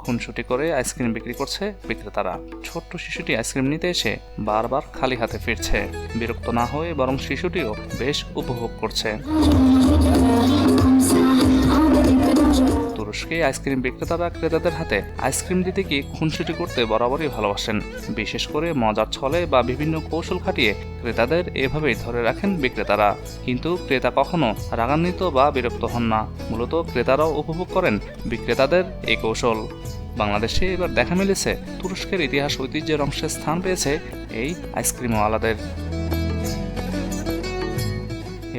খুনসুটি করে আইসক্রিম বিক্রি করছে বিক্রেতারা। ছোট্ট শিশুটি আইসক্রিম নিতে এসে বারবার খালি হাতে ফিরছে। বিরক্ত না হয়ে বরং শিশুটিও বেশ উপভোগ করছে। তুরস্কে আইসক্রিম বিক্রেতারা ক্রেতাদের হাতে আইসক্রিম দিতে গিয়ে খুনসুটি করতে বরাবরই ভালোবাসেন। বিশেষ করে মজার ছলে বা বিভিন্ন কৌশল খাটিয়ে ক্রেতাদের এভাবেই ধরে রাখেন বিক্রেতারা। কিন্তু ক্রেতা কখনো রাগান্বিত বা বিরক্ত হন না। মূলত ক্রেতারাও উপভোগ করেন বিক্রেতাদের এই কৌশল। বাংলাদেশে এবার দেখা মিলেছে তুরস্কের ইতিহাস ঐতিহ্যের অংশে স্থান পেয়েছে এই আইসক্রিমওয়ালাদের।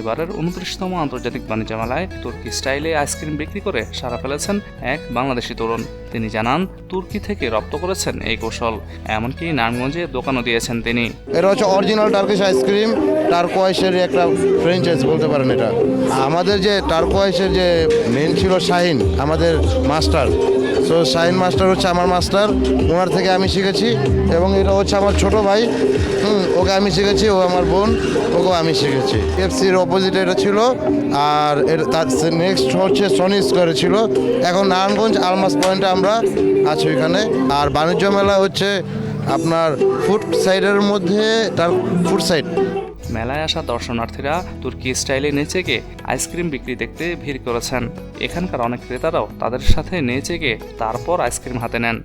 এবারের 29তম আন্তর্জাতিক বাণিজ্য মেলায় তুর্কি স্টাইলে আইসক্রিম বিক্রি করে সাড়া ফেলেছেন এক বাংলাদেশি তরুণ। তিনি জানান, তুর্কি থেকে রপ্ত করেছেন এই কৌশল, এমনকি নারায়ণগঞ্জে দোকানও দিয়েছেন তিনি। এটা হচ্ছে অরিজিনাল টার্কিশ আইসক্রিম, টার্কোয়াইসের একটা ফ্র্যাঞ্চাইজ বলতে পারেন। এটা আমাদের যে টার্কোয়াইসের যে মেন ছিল শাহিন, আমাদের মাস্টার। তো শাহিন মাস্টার হচ্ছে আমার মাস্টার, ওনার থেকে আমি শিখেছি। এবং এটা হচ্ছে আমার ছোট ভাই, ওকে আমি শিখেছি, ও আমার বোন, ওকেও আমি শিখেছি। এফসির অপোজিটে এটা ছিল, আর তার নেক্সট হচ্ছে সনি স্কোয়ারে ছিল। এখন নারায়ণগঞ্জ আলমাস পয়েন্টে আমরা আছি ওইখানে। আর বাণিজ্য মেলা হচ্ছে আপনার ফুড সাইডের মধ্যে, তার ফুড সাইড। মেলায় আসা দর্শনার্থীরা তুর্কি স্টাইলে নেচে গিয়ে আইসক্রিম বিক্রি দেখতে ভিড় করেছেন। এখানকার অনেক ক্রেতারাও তাদের সাথে নেচে গিয়ে তারপর আইসক্রিম হাতে নেন।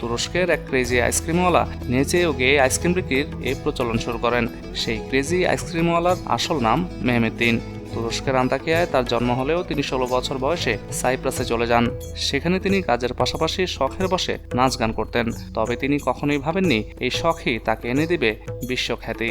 তুরস্কের এক ক্রেজি আইসক্রিমওয়ালা নেচে ও গিয়ে আইসক্রিম বিক্রির এই প্রচলন শুরু করেন। সেই ক্রেজি আইসক্রিমওয়ালার আসল নাম মেহমেদ্দিন। তুরস্কের আন্তাকিয়ায় তার জন্ম হলেও তিনি 16 বছর বয়সে সাইপ্রাসে চলে যান। সেখানে তিনি কাজের পাশাপাশি শখের বশে নাচ গান করতেন। তবে তিনি কখনোই ভাবেননি এই শখই তাকে এনে দিবে বিশ্বখ্যাতি।